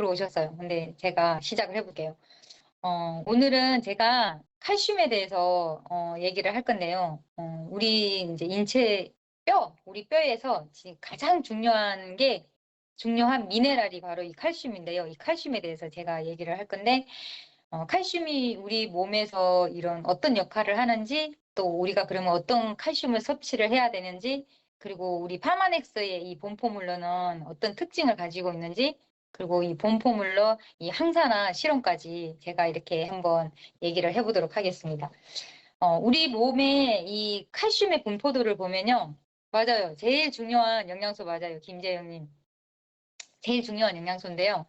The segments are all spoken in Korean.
들어오셨어요. 근데 제가 시작을 해볼게요. 오늘은 제가 칼슘에 대해서 얘기를 할 건데요. 우리 이제 인체 우리 뼈에서 지금 가장 중요한 미네랄이 바로 이 칼슘인데요. 이 칼슘에 대해서 제가 얘기를 할 건데, 칼슘이 우리 몸에서 이런 어떤 역할을 하는지, 또 우리가 그러면 어떤 칼슘을 섭취를 해야 되는지, 그리고 우리 파마넥스의 이 본포물러는 어떤 특징을 가지고 있는지, 그리고 이 본포물러 이 항산화 실험까지 제가 이렇게 한번 얘기를 해보도록 하겠습니다. 우리 몸의 이 칼슘의 분포도를 보면요. 맞아요. 제일 중요한 영양소 맞아요. 김재영님. 제일 중요한 영양소인데요.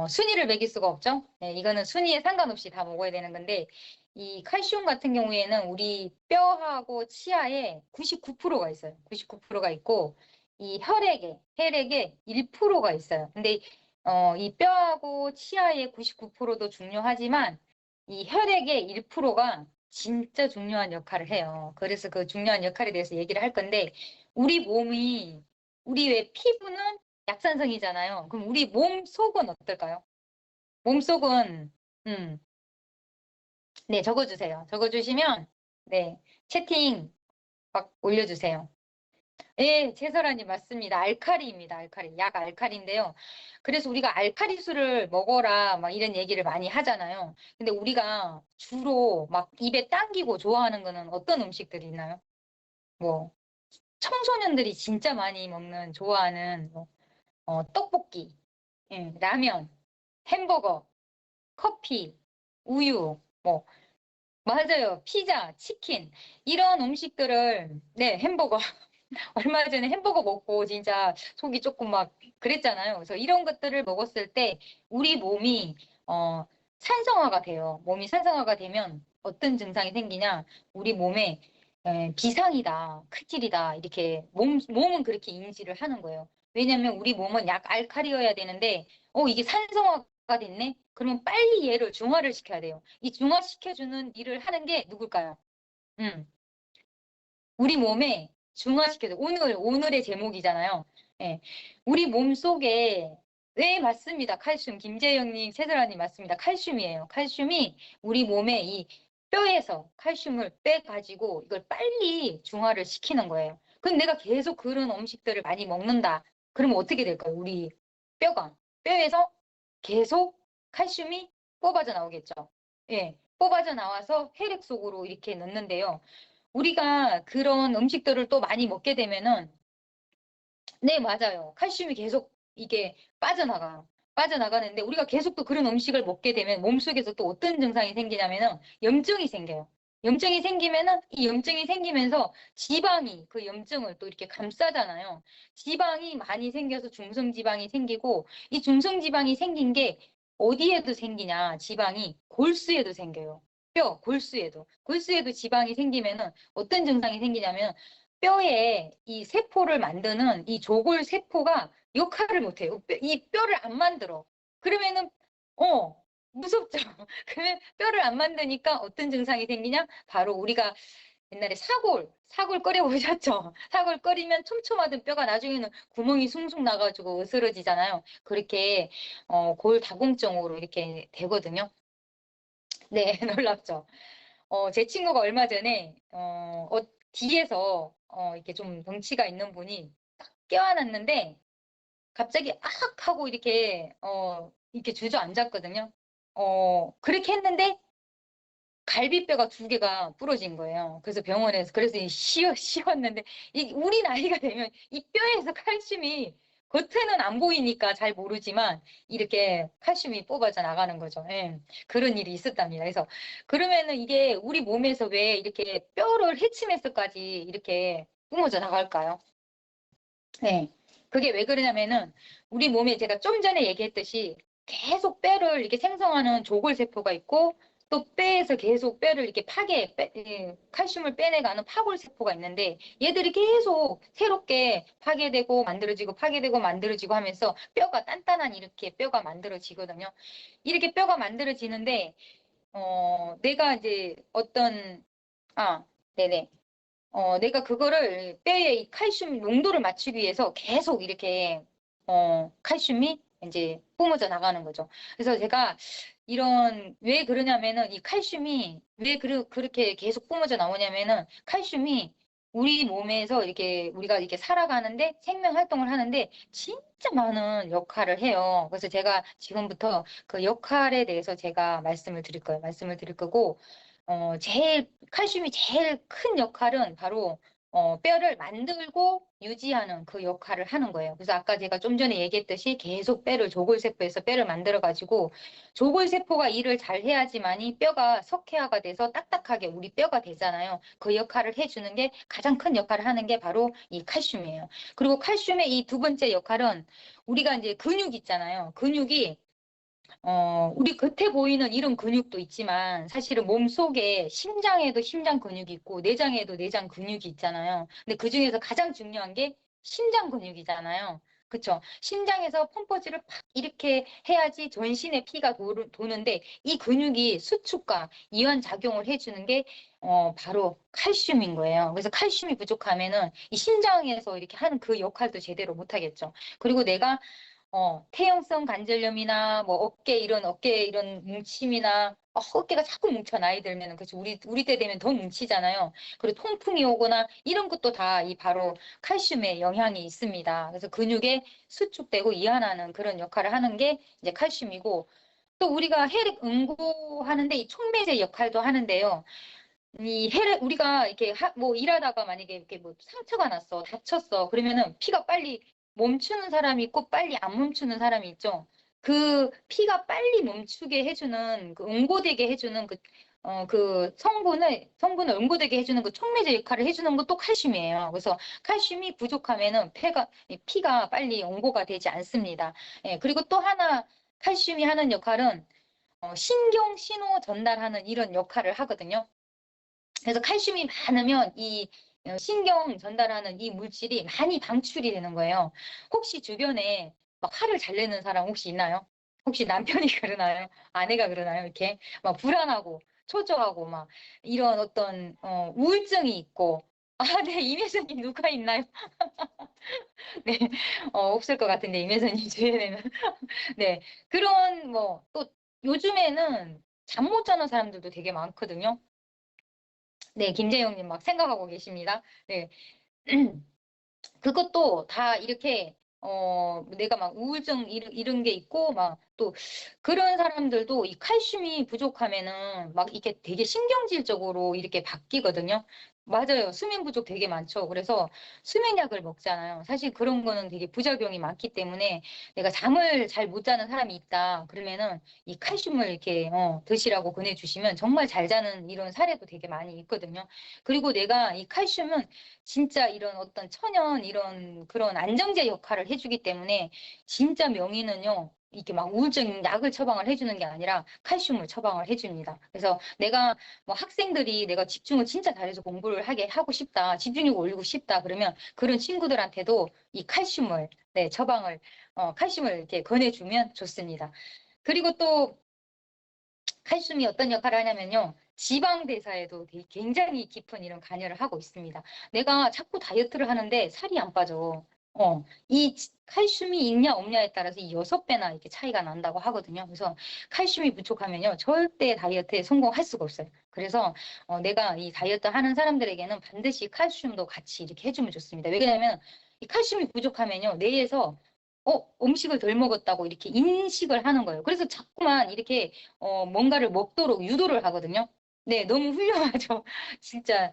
순위를 매길 수가 없죠. 네, 이거는 순위에 상관없이 다 먹어야 되는 건데, 이 칼슘 같은 경우에는 우리 뼈하고 치아에 99%가 있어요. 99%가 있고, 이 혈액에 1%가 있어요. 근데 이 뼈하고 치아의 99%도 중요하지만, 이 혈액의 1%가 진짜 중요한 역할을 해요. 그래서 그 중요한 역할에 대해서 얘기를 할 건데, 우리 왜 피부는 약산성이잖아요. 그럼 우리 몸 속은 어떨까요? 몸 속은, 음, 네, 적어주세요. 적어주시면, 네, 채팅 막 올려주세요. 네, 채설아님 맞습니다. 알카리입니다. 알카리. 약 알카리인데요. 그래서 우리가 알카리수를 먹어라, 막 이런 얘기를 많이 하잖아요. 근데 우리가 주로 막 입에 당기고 좋아하는 거는 어떤 음식들이 있나요? 뭐, 청소년들이 진짜 많이 좋아하는, 뭐, 떡볶이, 예, 라면, 햄버거, 커피, 우유, 뭐, 맞아요. 피자, 치킨, 이런 음식들을, 네, 햄버거. 얼마 전에 햄버거 먹고 진짜 속이 조금 막 그랬잖아요. 그래서 이런 것들을 먹었을 때 우리 몸이, 산성화가 돼요. 몸이 산성화가 되면 어떤 증상이 생기냐? 우리 몸에 비상이다, 큰일이다, 이렇게 몸은 그렇게 인지를 하는 거예요. 왜냐면 우리 몸은 약 알칼리여야 되는데, 이게 산성화가 됐네? 그러면 빨리 얘를 중화를 시켜야 돼요. 이 중화시켜주는 일을 하는 게 누굴까요? 음, 우리 몸에 중화시켜줘. 오늘의 제목이잖아요. 예. 우리 몸 속에, 네, 맞습니다. 칼슘. 김재영님, 최설아님 맞습니다. 칼슘이에요. 칼슘이 우리 몸에 이 뼈에서 칼슘을 빼가지고 이걸 빨리 중화를 시키는 거예요. 근데 내가 계속 그런 음식들을 많이 먹는다. 그러면 어떻게 될까요? 우리 뼈에서 계속 칼슘이 뽑아져 나오겠죠. 예. 뽑아져 나와서 혈액 속으로 이렇게 넣는데요. 우리가 그런 음식들을 또 많이 먹게 되면은, 네, 맞아요. 칼슘이 계속 이게 빠져나가요. 빠져나가는데 우리가 계속 또 그런 음식을 먹게 되면 몸속에서 또 어떤 증상이 생기냐면은 염증이 생겨요. 염증이 생기면은 이 염증이 생기면서 지방이 그 염증을 또 이렇게 감싸잖아요. 지방이 많이 생겨서 중성지방이 생기고, 이 중성지방이 생긴 게 어디에도 생기냐? 지방이 골수에도 생겨요. 골수에도 지방이 생기면은 어떤 증상이 생기냐면 뼈에 이 세포를 만드는 이 조골 세포가 역할을 못해요. 이 뼈를 안 만들어. 그러면은, 무섭죠. 그러면 뼈를 안 만드니까 어떤 증상이 생기냐? 바로 우리가 옛날에 사골 끓여 보셨죠? 사골 끓이면 촘촘하던 뼈가 나중에는 구멍이 숭숭 나가지고 으스러지잖아요. 그렇게, 골다공증으로 이렇게 되거든요. 네, 놀랍죠. 제 친구가 얼마 전에, 뒤에서, 이렇게 좀 덩치가 있는 분이 딱 껴안았는데, 갑자기 악 하고 이렇게 주저앉았거든요. 그렇게 했는데, 갈비뼈가 2개가 부러진 거예요. 그래서 병원에서, 그래서 씌웠는데, 우리 나이가 되면 이 뼈에서 칼슘이 겉에는 안 보이니까 잘 모르지만, 이렇게 칼슘이 뽑아져 나가는 거죠. 예. 그런 일이 있었답니다. 그래서, 그러면은 이게 우리 몸에서 왜 이렇게 뼈를 해치면서까지 이렇게 뿜어져 나갈까요? 네. 그게 왜 그러냐면은, 우리 몸에 제가 좀 전에 얘기했듯이 계속 뼈를 이렇게 생성하는 조골세포가 있고, 또 뼈에서 계속 뼈를 이렇게 칼슘을 빼내가는 파골세포가 있는데, 얘들이 계속 새롭게 파괴되고 만들어지고 파괴되고 만들어지고 하면서 뼈가 단단한 이렇게 뼈가 만들어지거든요. 이렇게 뼈가 만들어지는데, 내가 이제 네네. 내가 그거를 뼈에 이 칼슘 농도를 맞추기 위해서 계속 이렇게, 칼슘이 이제 뿜어져 나가는 거죠. 그래서 제가 이런 왜 그러냐면은 이 칼슘이 왜 그렇게 계속 뿜어져 나오냐면은 칼슘이 우리 몸에서 이렇게 우리가 이렇게 살아가는데 생명 활동을 하는데 진짜 많은 역할을 해요. 그래서 제가 지금부터 그 역할에 대해서 제가 말씀을 드릴 거예요. 말씀을 드릴 거고 칼슘이 제일 큰 역할은 바로 뼈를 만들고 유지하는 그 역할을 하는 거예요. 그래서 아까 제가 좀 전에 얘기했듯이 계속 조골세포에서 뼈를 만들어가지고 조골세포가 일을 잘 해야지만이 뼈가 석회화가 돼서 딱딱하게 우리 뼈가 되잖아요. 그 역할을 해주는 게 가장 큰 역할을 하는 게 바로 이 칼슘이에요. 그리고 칼슘의 이 두 번째 역할은 우리가 이제 근육 있잖아요. 근육이 우리 겉에 보이는 이런 근육도 있지만 사실은 몸 속에 심장에도 심장 근육이 있고 내장에도 내장 근육이 있잖아요. 근데 그중에서 가장 중요한 게 심장 근육이잖아요. 그쵸? 심장에서 펌프질을 팍 이렇게 해야지 전신에 피가 도는데 이 근육이 수축과 이완 작용을 해주는 게 바로 칼슘인 거예요. 그래서 칼슘이 부족하면은 이 심장에서 이렇게 하는 그 역할도 제대로 못하겠죠. 그리고 내가 퇴행성 관절염이나 뭐 어깨 이런 뭉침이나 어깨가 자꾸 뭉쳐 나이 들면은 그렇죠. 우리 때 되면 더 뭉치잖아요. 그리고 통풍이 오거나 이런 것도 다 이 바로 칼슘의 영향이 있습니다. 그래서 근육에 수축되고 이완하는 그런 역할을 하는 게 이제 칼슘이고 또 우리가 혈액 응고하는데 이 촉매제 역할도 하는데요. 이 혈액 우리가 이렇게 뭐 일하다가 만약에 이렇게 뭐 상처가 났어 다쳤어 그러면은 피가 빨리 멈추는 사람이 있고 빨리 안 멈추는 사람이 있죠. 그 피가 빨리 멈추게 해주는 그 응고되게 해주는 그 성분을 응고되게 해주는 그 촉매제 역할을 해주는 것도 칼슘이에요. 그래서 칼슘이 부족하면은 피가 빨리 응고가 되지 않습니다. 예, 그리고 또 하나 칼슘이 하는 역할은 신경 신호 전달하는 이런 역할을 하거든요. 그래서 칼슘이 많으면 이 신경 전달하는 이 물질이 많이 방출이 되는 거예요. 혹시 주변에 막 화를 잘 내는 사람 혹시 있나요? 혹시 남편이 그러나요? 아내가 그러나요? 이렇게 막 불안하고 초조하고 막 이런 어떤 우울증이 있고 네, 임혜선님 누가 있나요? 네, 없을 것 같은데 임혜선님 주변에는 네, 그런 뭐 또 요즘에는 잠 못 자는 사람들도 되게 많거든요. 네, 김재영님 막 생각하고 계십니다. 네. 그것도 다 이렇게, 내가 막 우울증 이런 게 있고, 막 또 그런 사람들도 이 칼슘이 부족하면은 막 이렇게 되게 신경질적으로 이렇게 바뀌거든요. 맞아요. 수면 부족 되게 많죠. 그래서 수면약을 먹잖아요. 사실 그런 거는 되게 부작용이 많기 때문에 내가 잠을 잘 못 자는 사람이 있다. 그러면은 이 칼슘을 이렇게, 드시라고 권해주시면 정말 잘 자는 이런 사례도 되게 많이 있거든요. 그리고 내가 이 칼슘은 진짜 이런 어떤 천연 이런 그런 안정제 역할을 해주기 때문에 진짜 명의는요. 이렇게 막 우울증 약을 처방을 해주는 게 아니라 칼슘을 처방을 해줍니다. 그래서 내가 뭐 학생들이 내가 집중을 진짜 잘해서 공부를 하게 하고 싶다, 집중력 올리고 싶다 그러면 그런 친구들한테도 이 칼슘을 네, 칼슘을 이렇게 권해주면 좋습니다. 그리고 또 칼슘이 어떤 역할을 하냐면요. 지방 대사에도 굉장히 깊은 이런 관여를 하고 있습니다. 내가 자꾸 다이어트를 하는데 살이 안 빠져. 칼슘이 있냐 없냐에 따라서 이 6배나 이렇게 차이가 난다고 하거든요. 그래서 칼슘이 부족하면요. 절대 다이어트에 성공할 수가 없어요. 그래서 내가 이 다이어트 하는 사람들에게는 반드시 칼슘도 같이 이렇게 해주면 좋습니다. 왜냐하면 이 칼슘이 부족하면요. 뇌에서 음식을 덜 먹었다고 이렇게 인식을 하는 거예요. 그래서 자꾸만 이렇게 뭔가를 먹도록 유도를 하거든요. 네, 너무 훌륭하죠. 진짜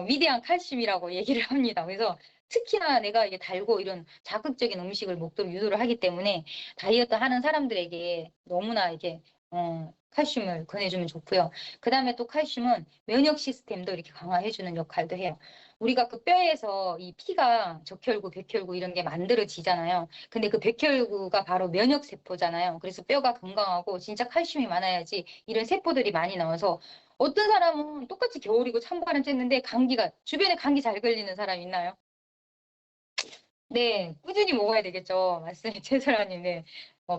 위대한 칼슘이라고 얘기를 합니다. 그래서 특히나 내가 이게 달고 이런 자극적인 음식을 먹도록 유도를 하기 때문에 다이어트 하는 사람들에게 너무나 이게 칼슘을 권해주면 좋고요. 그 다음에 또 칼슘은 면역 시스템도 이렇게 강화해주는 역할도 해요. 우리가 그 뼈에서 이 피가 적혈구, 백혈구 이런 게 만들어지잖아요. 근데 그 백혈구가 바로 면역 세포잖아요. 그래서 뼈가 건강하고 진짜 칼슘이 많아야지 이런 세포들이 많이 나와서 어떤 사람은 똑같이 겨울이고 찬바람 쬐는데 주변에 감기 잘 걸리는 사람 있나요? 네, 꾸준히 먹어야 되겠죠. 맞습니다. 최설아님, 네.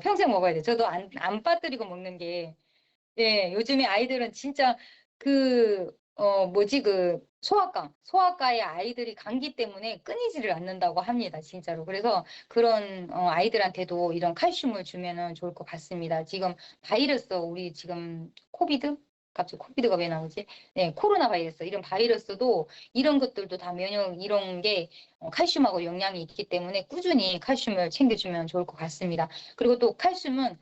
평생 먹어야 돼. 저도 안 빠뜨리고 먹는 게, 예, 요즘에 아이들은 진짜 그 뭐지, 소아과의 아이들이 감기 때문에 끊이지를 않는다고 합니다, 진짜로. 그래서 그런, 아이들한테도 이런 칼슘을 주면은 좋을 것 같습니다. 지금 바이러스, 우리 지금 코비드? 갑자기 코비드가 왜 나오지? 네, 코로나 바이러스. 이런 바이러스도 이런 것들도 다 면역, 이런 게 칼슘하고 영양이 있기 때문에 꾸준히 칼슘을 챙겨주면 좋을 것 같습니다. 그리고 또 칼슘은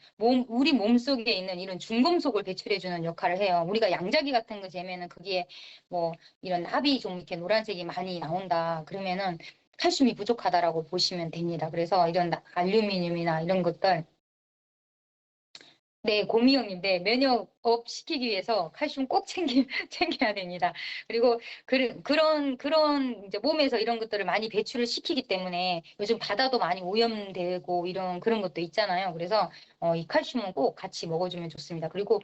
우리 몸 속에 있는 이런 중금속을 배출해주는 역할을 해요. 우리가 양자기 같은 거 재면은 거기에 뭐 이런 합이 좀 이렇게 노란색이 많이 나온다. 그러면은 칼슘이 부족하다라고 보시면 됩니다. 그래서 이런 알루미늄이나 이런 것들, 네, 고미형님, 네, 면역업 시키기 위해서 칼슘 꼭 챙겨야 됩니다. 그리고 그런 이제 몸에서 이런 것들을 많이 배출을 시키기 때문에 요즘 바다도 많이 오염되고 이런 그런 것도 있잖아요. 그래서 이 칼슘은 꼭 같이 먹어주면 좋습니다. 그리고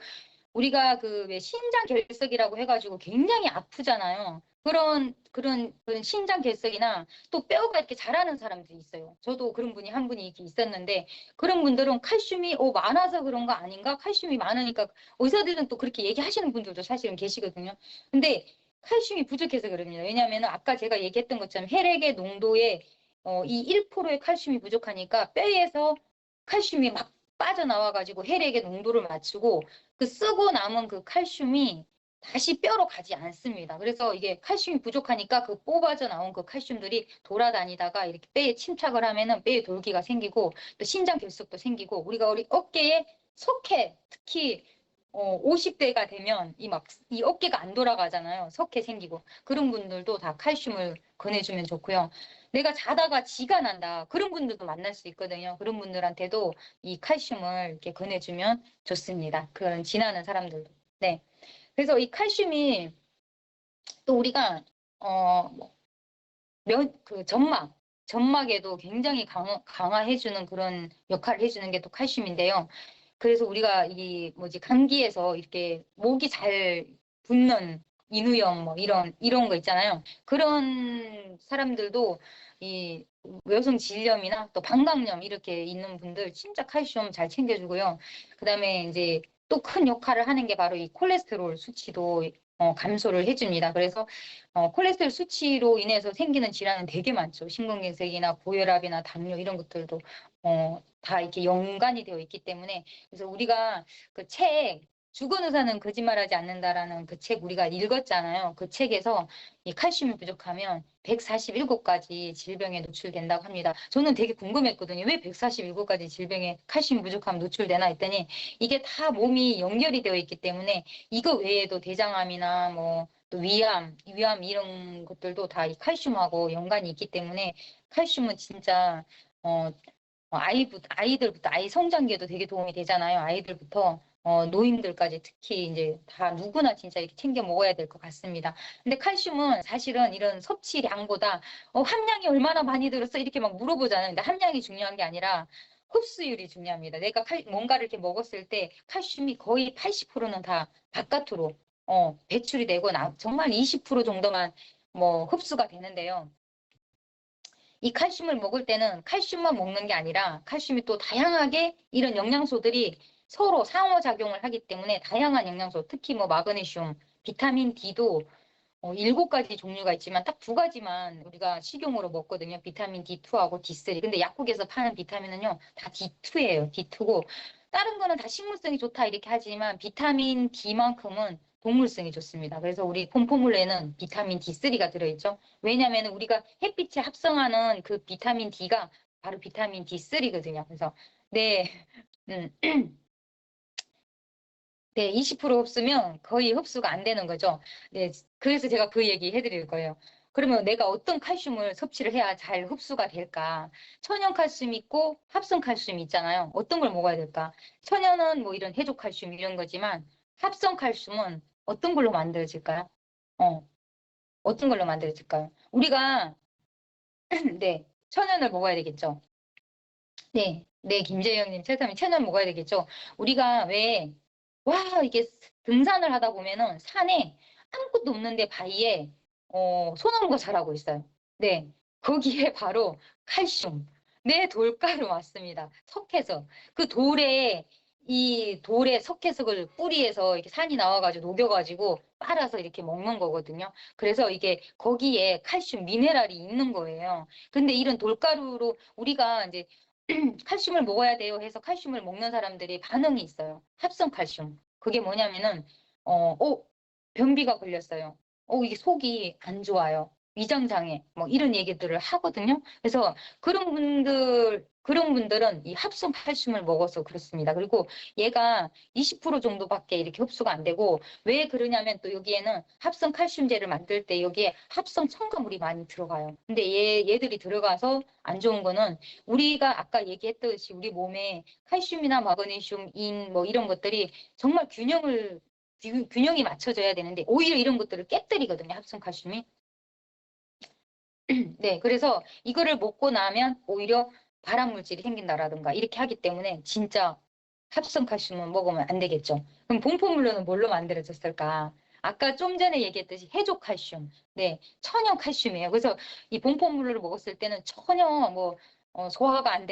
우리가 그 왜 신장 결석이라고 해가지고 굉장히 아프잖아요. 그런 신장 결석이나 또 뼈가 이렇게 자라는 사람들이 있어요. 저도 그런 분이 한 분이 이렇게 있었는데 그런 분들은 칼슘이 많아서 그런 거 아닌가? 칼슘이 많으니까 의사들은 또 그렇게 얘기하시는 분들도 사실은 계시거든요. 근데 칼슘이 부족해서 그럽니다. 왜냐하면 아까 제가 얘기했던 것처럼 혈액의 농도에 이 1%의 칼슘이 부족하니까 뼈에서 칼슘이 막 빠져나와가지고 혈액의 농도를 맞추고 그 쓰고 남은 그 칼슘이 다시 뼈로 가지 않습니다. 그래서 이게 칼슘이 부족하니까 그 뽑아져 나온 그 칼슘들이 돌아다니다가 이렇게 뼈에 침착을 하면은 뼈에 돌기가 생기고 또 신장 결석도 생기고 우리 어깨에 석회 특히 50대가 되면 이 어깨가 안 돌아가잖아요. 석회 생기고 그런 분들도 다 칼슘을 권해주면 좋고요. 내가 자다가 쥐가 난다. 그런 분들도 만날 수 있거든요. 그런 분들한테도 이 칼슘을 이렇게 권해주면 좋습니다. 그런 지나는 사람들도. 네. 그래서 이 칼슘이 또 우리가 뭐 그 점막에도 굉장히 강화해주는 그런 역할을 해주는 게 또 칼슘인데요. 그래서 우리가 이 뭐지 감기에서 이렇게 목이 잘 붓는 인후염 뭐 이런 거 있잖아요. 그런 사람들도 이 여성 질염이나 또 방광염 이렇게 있는 분들 진짜 칼슘 잘 챙겨주고요. 그다음에 이제 또 큰 역할을 하는 게 바로 이 콜레스테롤 수치도 감소를 해줍니다. 그래서 콜레스테롤 수치로 인해서 생기는 질환은 되게 많죠. 심근경색이나 고혈압이나 당뇨 이런 것들도 다 이렇게 연관이 되어 있기 때문에 그래서 우리가 그 책 죽은 의사는 거짓말하지 않는다라는 그 책 우리가 읽었잖아요. 그 책에서 이 칼슘이 부족하면 147가지 질병에 노출된다고 합니다. 저는 되게 궁금했거든요. 왜 147가지 질병에 칼슘이 부족하면 노출되나 했더니 이게 다 몸이 연결이 되어 있기 때문에 이거 외에도 대장암이나 뭐 또 위암 이런 것들도 다 이 칼슘하고 연관이 있기 때문에 칼슘은 진짜 어, 아이들부터 아이 성장기에도 되게 도움이 되잖아요. 아이들부터 노인들까지 특히 이제 다 누구나 진짜 이렇게 챙겨 먹어야 될 것 같습니다. 근데 칼슘은 사실은 이런 섭취량보다 함량이 얼마나 많이 들었어 이렇게 막 물어보잖아요. 근데 함량이 중요한 게 아니라 흡수율이 중요합니다. 내가 뭔가를 이렇게 먹었을 때 칼슘이 거의 80%는 다 바깥으로 배출이 되고 정말 20% 정도만 뭐 흡수가 되는데요. 이 칼슘을 먹을 때는 칼슘만 먹는 게 아니라 칼슘이 또 다양하게 이런 영양소들이 서로 상호작용을 하기 때문에 다양한 영양소, 특히 뭐 마그네슘, 비타민 D도 7가지 종류가 있지만 딱 2가지만 우리가 식용으로 먹거든요. 비타민 D2하고 D3. 근데 약국에서 파는 비타민은요, 다 D2예요. D2고 다른 거는 다 식물성이 좋다 이렇게 하지만 비타민 D만큼은 동물성이 좋습니다. 그래서 우리 폼포물에는 비타민 D3가 들어있죠. 왜냐하면 우리가 햇빛에 합성하는 그 비타민 D가 바로 비타민 D3거든요. 그래서 네, 음, 네, 20% 흡수면 거의 흡수가 안 되는 거죠. 네, 그래서 제가 그 얘기 해드릴 거예요. 그러면 내가 어떤 칼슘을 섭취를 해야 잘 흡수가 될까? 천연 칼슘 있고 합성 칼슘 있잖아요. 어떤 걸 먹어야 될까? 천연은 뭐 이런 해조 칼슘 이런 거지만 합성 칼슘은 어떤 걸로 만들어질까요? 어, 어떤 걸로 만들어질까요? 우리가 네, 천연을 먹어야 되겠죠. 네, 네, 김재영님, 철삼이 천연 먹어야 되겠죠. 우리가 왜, 와, 이게 등산을 하다 보면은 산에 아무것도 없는데 바위에, 소나무가 자라고 있어요. 네, 거기에 바로 칼슘, 네, 돌가루 맞습니다. 석회서. 그 돌에 이 돌에 석회석을 뿌리에서 이렇게 산이 나와가지고 녹여가지고 빨아서 이렇게 먹는 거거든요. 그래서 이게 거기에 칼슘 미네랄이 있는 거예요. 근데 이런 돌가루로 우리가 이제 칼슘을 먹어야 돼요 해서 칼슘을 먹는 사람들이 반응이 있어요. 합성 칼슘. 그게 뭐냐면은 변비가 걸렸어요. 이게 속이 안 좋아요. 위장장애 뭐 이런 얘기들을 하거든요. 그래서 그런 분들은 이 합성 칼슘을 먹어서 그렇습니다. 그리고 얘가 20% 정도밖에 이렇게 흡수가 안 되고 왜 그러냐면 또 여기에는 합성 칼슘제를 만들 때 여기에 합성 첨가물이 많이 들어가요. 근데 얘들이 들어가서 안 좋은 거는 우리가 아까 얘기했듯이 우리 몸에 칼슘이나 마그네슘, 인 뭐 이런 것들이 정말 균형이 맞춰져야 되는데 오히려 이런 것들을 깨뜨리거든요. 합성 칼슘이. 네, 그래서 이거를 먹고 나면 오히려 발암 물질이 생긴다라든가 이렇게 하기 때문에 진짜 합성 칼슘은 먹으면 안 되겠죠. 그럼 본포물로는 뭘로 만들어졌을까? 아까 좀 전에 얘기했듯이 해조 칼슘, 네, 천연 칼슘이에요. 그래서 이 본포물로를 먹었을 때는 전혀 뭐 소화가 안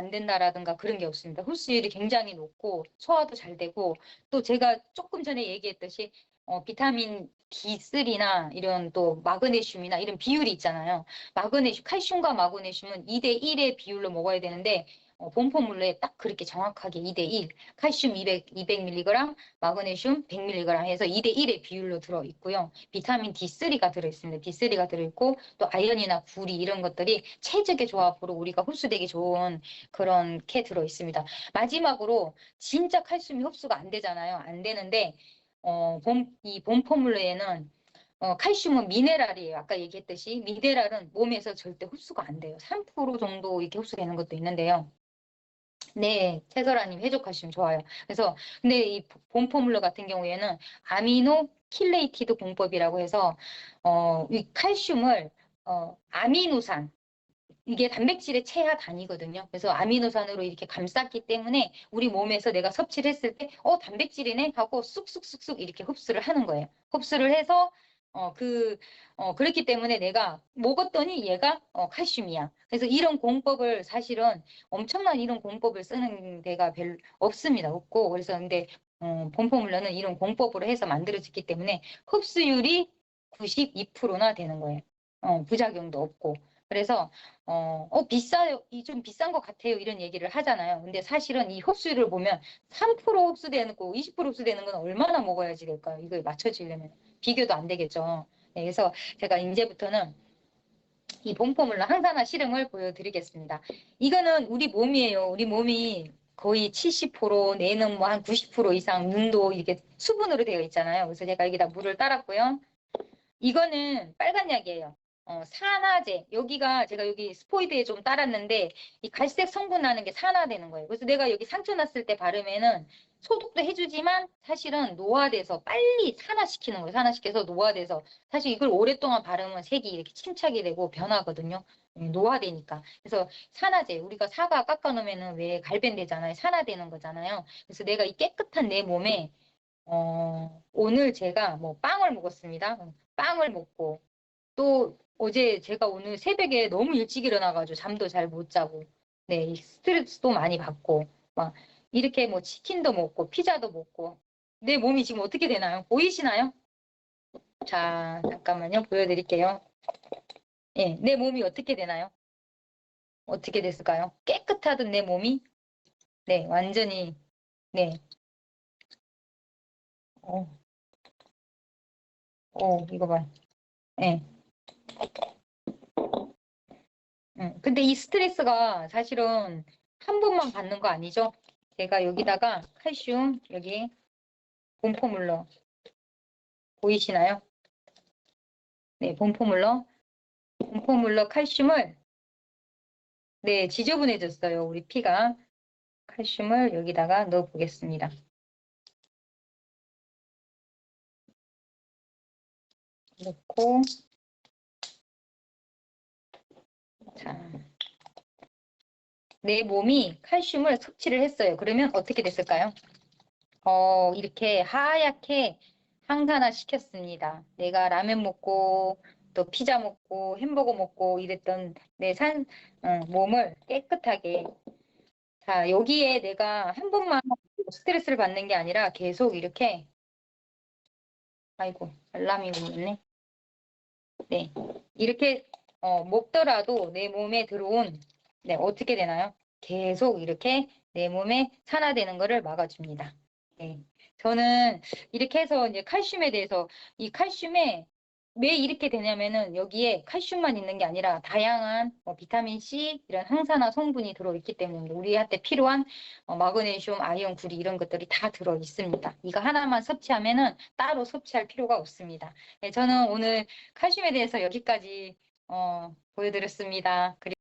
된다라든가 그런 게 없습니다. 흡수율이 굉장히 높고 소화도 잘 되고 또 제가 조금 전에 얘기했듯이 비타민 D3나 이런 또 마그네슘이나 이런 비율이 있잖아요. 칼슘과 마그네슘은 2대1의 비율로 먹어야 되는데 본포물로에 딱 그렇게 정확하게 2대1, 칼슘 200mg, 마그네슘 100mg 해서 2대1의 비율로 들어있고요. 비타민 D3가 들어있습니다. D3가 들어있고 또 아연이나 구리 이런 것들이 최적의 조합으로 우리가 흡수되기 좋은 그런 게 들어있습니다. 마지막으로 진짜 칼슘이 흡수가 안 되잖아요. 안 되는데 이 본포물로에는 칼슘은 미네랄이에요. 아까 얘기했듯이 미네랄은 몸에서 절대 흡수가 안 돼요. 3% 정도 이렇게 흡수되는 것도 있는데요. 네, 채설아님 해독칼슘 좋아요. 그래서 근데 이 본포물러 같은 경우에는 아미노 킬레이티드 공법이라고 해서 이 칼슘을 아미노산 이게 단백질의 최하 단위거든요. 그래서 아미노산으로 이렇게 감쌌기 때문에 우리 몸에서 내가 섭취를 했을 때 단백질이네 하고 쑥쑥쑥쑥 이렇게 흡수를 하는 거예요. 흡수를 해서 그렇기 때문에 내가 먹었더니 얘가 칼슘이야. 그래서 이런 공법을 사실은 엄청난 이런 공법을 쓰는 데가 별로 없습니다. 없고 그래서 근데 본포물러는 이런 공법으로 해서 만들어졌기 때문에 흡수율이 92%나 되는 거예요. 부작용도 없고. 그래서 비싸요. 좀 비싼 것 같아요. 이런 얘기를 하잖아요. 근데 사실은 이 흡수율을 보면 3% 흡수되는 거, 20% 흡수되는 건 얼마나 먹어야지 될까요? 이거 맞춰지려면 비교도 안 되겠죠. 네, 그래서 제가 이제부터는 이 본포물로 항산화 실험을 보여드리겠습니다. 이거는 우리 몸이에요. 우리 몸이 거의 70%, 뇌는 뭐 한 90% 이상, 눈도 이게 수분으로 되어 있잖아요. 그래서 제가 여기다 물을 따랐고요. 이거는 빨간 약이에요. 산화제. 여기가 제가 여기 스포이드에 좀 따랐는데 이 갈색 성분 나는 게 산화되는 거예요. 그래서 내가 여기 상처 났을 때 바르면은 소독도 해주지만 사실은 노화돼서 빨리 산화시키는 거예요. 산화시켜서 노화돼서 사실 이걸 오랫동안 바르면 색이 이렇게 침착이 되고 변하거든요. 노화되니까. 그래서 산화제. 우리가 사과 깎아놓으면은 왜 갈변되잖아요. 산화되는 거잖아요. 그래서 내가 이 깨끗한 내 몸에 오늘 제가 뭐 빵을 먹었습니다. 빵을 먹고 또 어제 제가 오늘 새벽에 너무 일찍 일어나가지고 잠도 잘 못 자고 네, 이 스트레스도 많이 받고 막 이렇게 뭐 치킨도 먹고 피자도 먹고 내 몸이 지금 어떻게 되나요? 보이시나요? 자, 잠깐만요. 보여드릴게요. 예, 내 몸이 어떻게 되나요? 어떻게 됐을까요? 깨끗하던 내 몸이 네, 완전히 네, 어, 이거 봐. 예. 근데 이 스트레스가 사실은 한 번만 받는 거 아니죠? 제가 여기다가 칼슘, 여기 본포물러 보이시나요? 네, 본포물러 칼슘을 네, 지저분해졌어요. 우리 피가. 칼슘을 여기다가 넣어 보겠습니다. 넣고 자, 내 몸이 칼슘을 섭취를 했어요. 그러면 어떻게 됐을까요? 이렇게 하얗게 항산화 시켰습니다. 내가 라면 먹고 또 피자 먹고 햄버거 먹고 이랬던 내 몸을 깨끗하게 자 여기에 내가 한 번만 스트레스를 받는 게 아니라 계속 이렇게 아이고 알람이 울렸네. 네, 이렇게 먹더라도 내 몸에 들어온 네, 어떻게 되나요? 계속 이렇게 내 몸에 산화되는 것을 막아줍니다. 네, 저는 이렇게 해서 이제 칼슘에 대해서 이 칼슘에 왜 이렇게 되냐면은 여기에 칼슘만 있는 게 아니라 다양한 비타민 C 이런 항산화 성분이 들어있기 때문에 우리한테 필요한 마그네슘, 아연, 구리 이런 것들이 다 들어 있습니다. 이거 하나만 섭취하면은 따로 섭취할 필요가 없습니다. 네, 저는 오늘 칼슘에 대해서 여기까지 보여드렸습니다. 그리고